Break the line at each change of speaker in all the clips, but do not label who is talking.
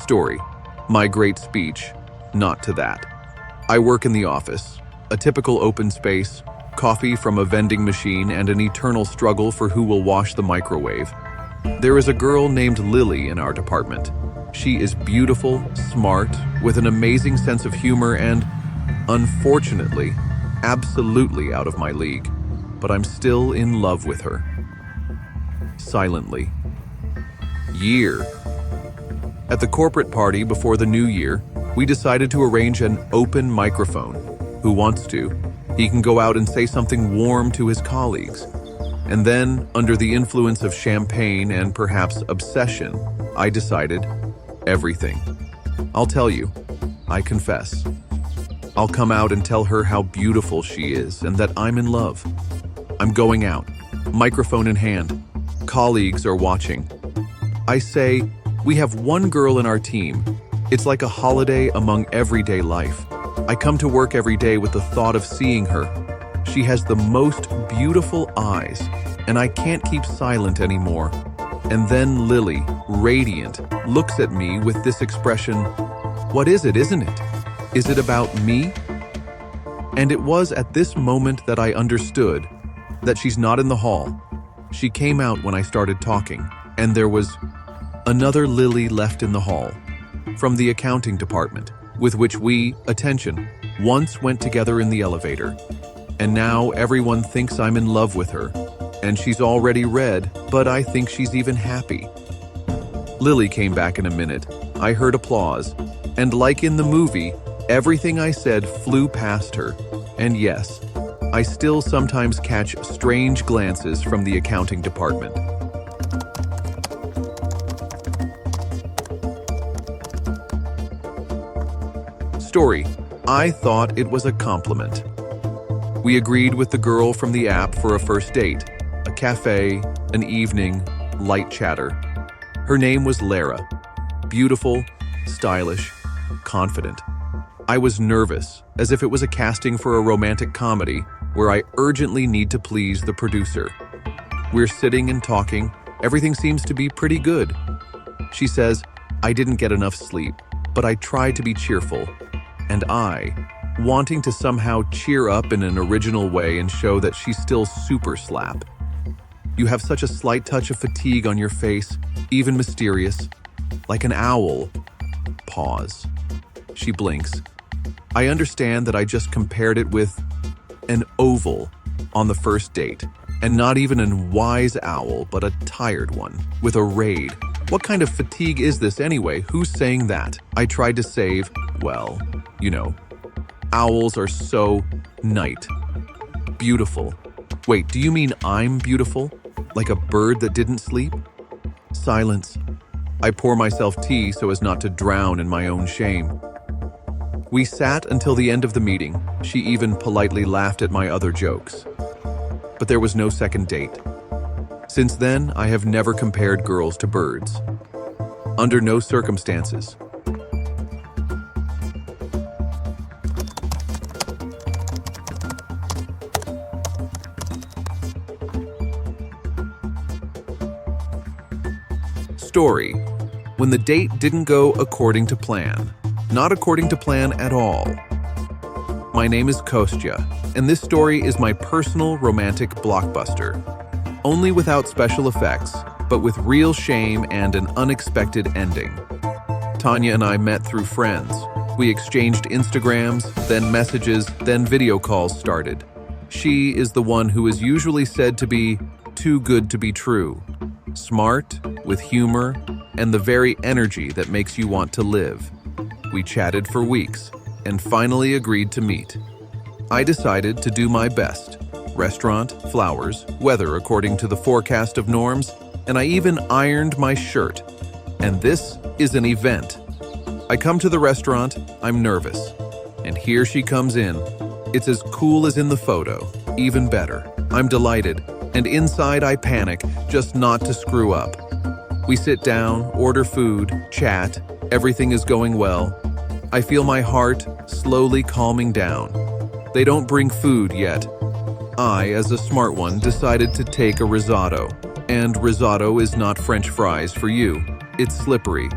Story. My great speech. Not to that. I work in the office. A typical open space, coffee from a vending machine, and an eternal struggle for who will wash the microwave. There is a girl named Lily in our department. She is beautiful, smart, with an amazing sense of humor and, unfortunately, absolutely out of my league. But I'm still in love with her. Silently. Year. At the corporate party before the new year, we decided to arrange an open microphone. Who wants to? He can go out and say something warm to his colleagues. And then, under the influence of champagne and perhaps obsession, I decided everything. I'll tell you. I confess. I'll come out and tell her how beautiful she is and that I'm in love. I'm going out, microphone in hand. Colleagues are watching. I say, we have one girl in our team. It's like a holiday among everyday life. I come to work every day with the thought of seeing her. She has the most beautiful eyes, and I can't keep silent anymore. And then Lily, radiant, looks at me with this expression, "What is it, isn't it? Is it about me?" And it was at this moment that I understood that she's not in the hall. She came out when I started talking, and there was another Lily left in the hall, from the accounting department, with which we, attention, once went together in the elevator. And now everyone thinks I'm in love with her, and she's already read, but I think she's even happy. Lily came back in a minute. I heard applause, and like in the movie, everything I said flew past her. And yes, I still sometimes catch strange glances from the accounting department. Story. I thought it was a compliment. We agreed with the girl from the app for a first date, a cafe, an evening, light chatter. Her name was Lara. Beautiful, stylish, confident. I was nervous, as if it was a casting for a romantic comedy where I urgently need to please the producer. We're sitting and talking. Everything seems to be pretty good. She says, I didn't get enough sleep, but I tried to be cheerful. And I, wanting to somehow cheer up in an original way and show that she's still super slap. You have such a slight touch of fatigue on your face, even mysterious, like an owl. Pause. She blinks. I understand that I just compared it with an oval on the first date, and not even a wise owl, but a tired one, with a raid. What kind of fatigue is this anyway? Who's saying that? I tried to save, well, you know, owls are so night. Beautiful. Wait, do you mean I'm beautiful? Like a bird that didn't sleep? Silence. I pour myself tea so as not to drown in my own shame. We sat until the end of the meeting. She even politely laughed at my other jokes. But there was no second date. Since then, I have never compared girls to birds. Under no circumstances. Story. When the date didn't go according to plan. Not according to plan at all. My name is Kostya, and this story is my personal romantic blockbuster. Only without special effects, but with real shame and an unexpected ending. Tanya and I met through friends. We exchanged Instagrams, then messages, then video calls started. She is the one who is usually said to be too good to be true. Smart, with humor, and the very energy that makes you want to live. We chatted for weeks, and finally agreed to meet. I decided to do my best. Restaurant, flowers, weather according to the forecast of norms, and I even ironed my shirt. And this is an event. I come to the restaurant, I'm nervous. And here she comes in. It's as cool as in the photo, even better. I'm delighted, and inside I panic, just not to screw up. We sit down, order food, chat, everything is going well. I feel my heart slowly calming down. They don't bring food yet. I, as a smart one, decided to take a risotto. And risotto is not French fries for you. It's slippery.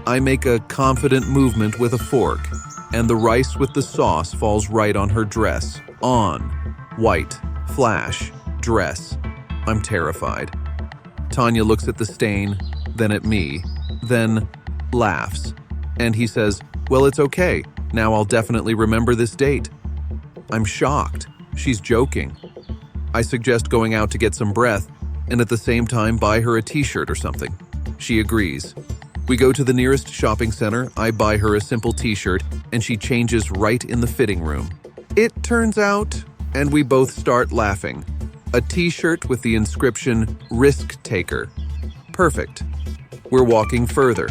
I make a confident movement with a fork, and the rice with the sauce falls right on her dress. On. White. Flash. Dress. I'm terrified. Tanya looks at the stain, then at me, then laughs. And he says, "Well, it's okay. Now I'll definitely remember this date." I'm shocked. She's joking. I suggest going out to get some breath, and at the same time buy her a t-shirt or something. She agrees. We go to the nearest shopping center, I buy her a simple t-shirt, and she changes right in the fitting room. It turns out, and we both start laughing. A t-shirt with the inscription, "Risk Taker." Perfect. We're walking further.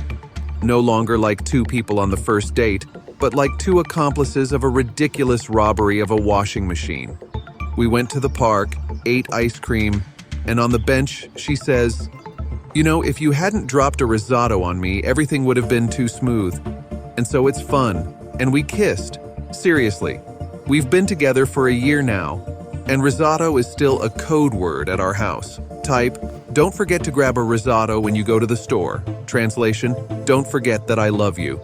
No longer like two people on the first date, but like two accomplices of a ridiculous robbery of a washing machine. We went to the park, ate ice cream, and on the bench, she says, "You know, if you hadn't dropped a risotto on me, everything would have been too smooth. And so it's fun. And we kissed. Seriously. We've been together for a year now, and risotto is still a code word at our house. Type, don't forget to grab a risotto when you go to the store. Translation, don't forget that I love you."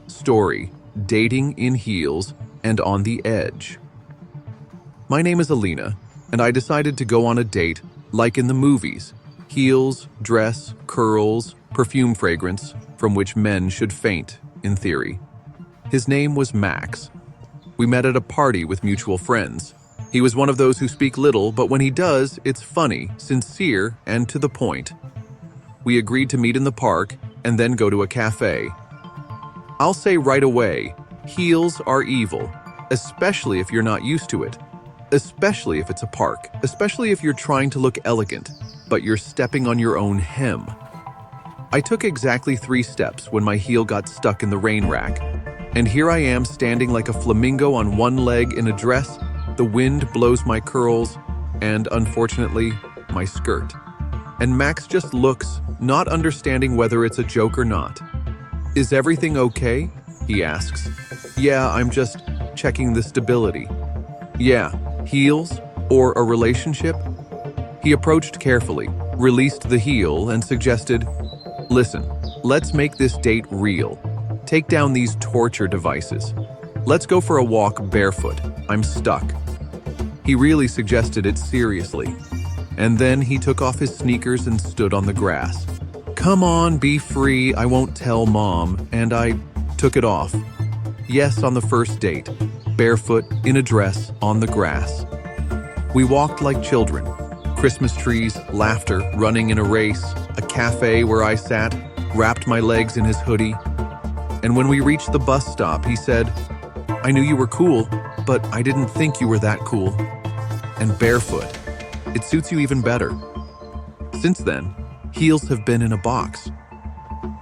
Story, dating in heels and on the edge. My name is Alina, and I decided to go on a date like in the movies. Heels, dress, curls, perfume fragrance, from which men should faint, in theory. His name was Max. We met at a party with mutual friends. He was one of those who speak little, but when he does, it's funny, sincere, and to the point. We agreed to meet in the park and then go to a cafe. I'll say right away, heels are evil, especially if you're not used to it. Especially if it's a park, especially if you're trying to look elegant, but you're stepping on your own hem. I took exactly 3 steps when my heel got stuck in the rain rack, and here I am standing like a flamingo on one leg in a dress. The wind blows my curls, and unfortunately, my skirt. And Max just looks, not understanding whether it's a joke or not. "Is everything okay?" he asks. "Yeah, I'm just checking the stability." "Yeah, heels or a relationship?" He approached carefully, released the heel, and suggested, "Listen, let's make this date real. Take down these torture devices. Let's go for a walk barefoot. I'm stuck." He really suggested it seriously. And then he took off his sneakers and stood on the grass. "Come on, be free, I won't tell Mom," and I took it off. Yes, on the first date, barefoot, in a dress, on the grass. We walked like children. Christmas trees, laughter, running in a race, a cafe where I sat, wrapped my legs in his hoodie. And when we reached the bus stop, he said, "I knew you were cool, but I didn't think you were that cool. And barefoot. It suits you even better." Since then, heels have been in a box.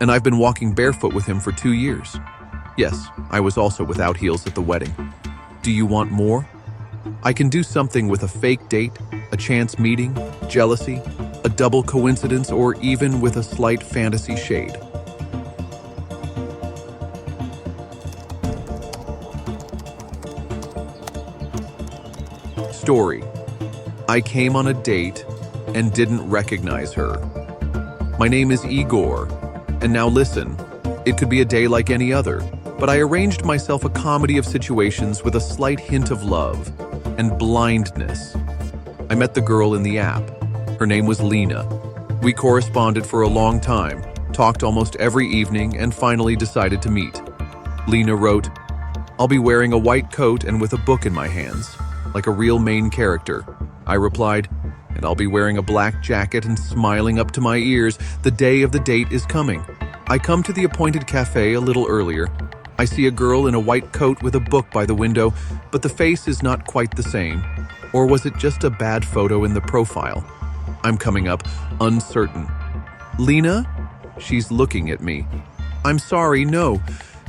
And I've been walking barefoot with him for 2 years. Yes, I was also without heels at the wedding. Do you want more? I can do something with a fake date, a chance meeting, jealousy, a double coincidence, or even with a slight fantasy shade. Story. I came on a date and didn't recognize her. My name is Igor, and now listen, it could be a day like any other, but I arranged myself a comedy of situations with a slight hint of love and blindness. I met the girl in the app. Her name was Lena. We corresponded for a long time, talked almost every evening, and finally decided to meet. Lena wrote, "I'll be wearing a white coat and with a book in my hands, like a real main character." I replied, "And I'll be wearing a black jacket and smiling up to my ears. The day of the date is coming." I come to the appointed cafe a little earlier. I see a girl in a white coat with a book by the window, but the face is not quite the same. Or was it just a bad photo in the profile? I'm coming up, uncertain. "Lena?" She's looking at me. "I'm sorry, no,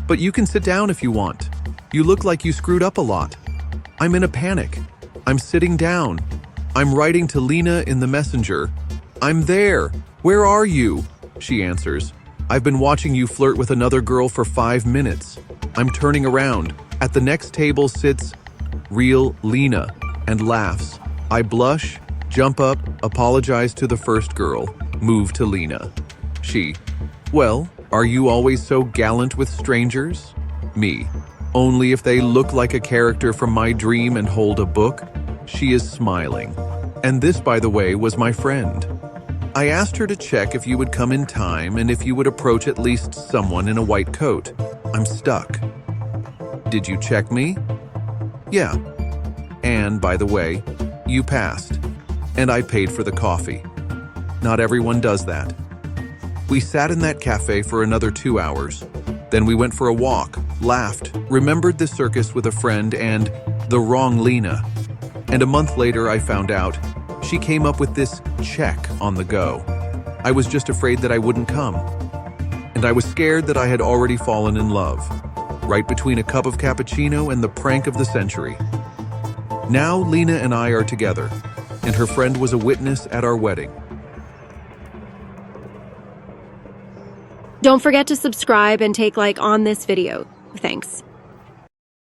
but you can sit down if you want. You look like you screwed up a lot." I'm in a panic. I'm sitting down. I'm writing to Lena in the messenger. "I'm there. Where are you?" She answers. "I've been watching you flirt with another girl for 5 minutes. I'm turning around. At the next table sits real Lena and laughs. I blush, Jump up, apologize to the first girl, move to Lena. She, well, are you always so gallant with strangers? Me, only if they look like a character from my dream and hold a book. She is smiling. And this, by the way, was my friend. I asked her to check if you would come in time and if you would approach at least someone in a white coat. I'm stuck. Did you check me? Yeah. And, by the way, you passed. And I paid for the coffee. Not everyone does that. We sat in that cafe for another 2 hours. Then we went for a walk, laughed, remembered the circus with a friend and the wrong Lena. And a month later I found out she came up with this check on the go. I was just afraid that I wouldn't come. And I was scared that I had already fallen in love, right between a cup of cappuccino and the prank of the century. Now Lena and I are together, and her friend was a witness at our wedding.
Don't forget to subscribe and take like on this video. Thanks.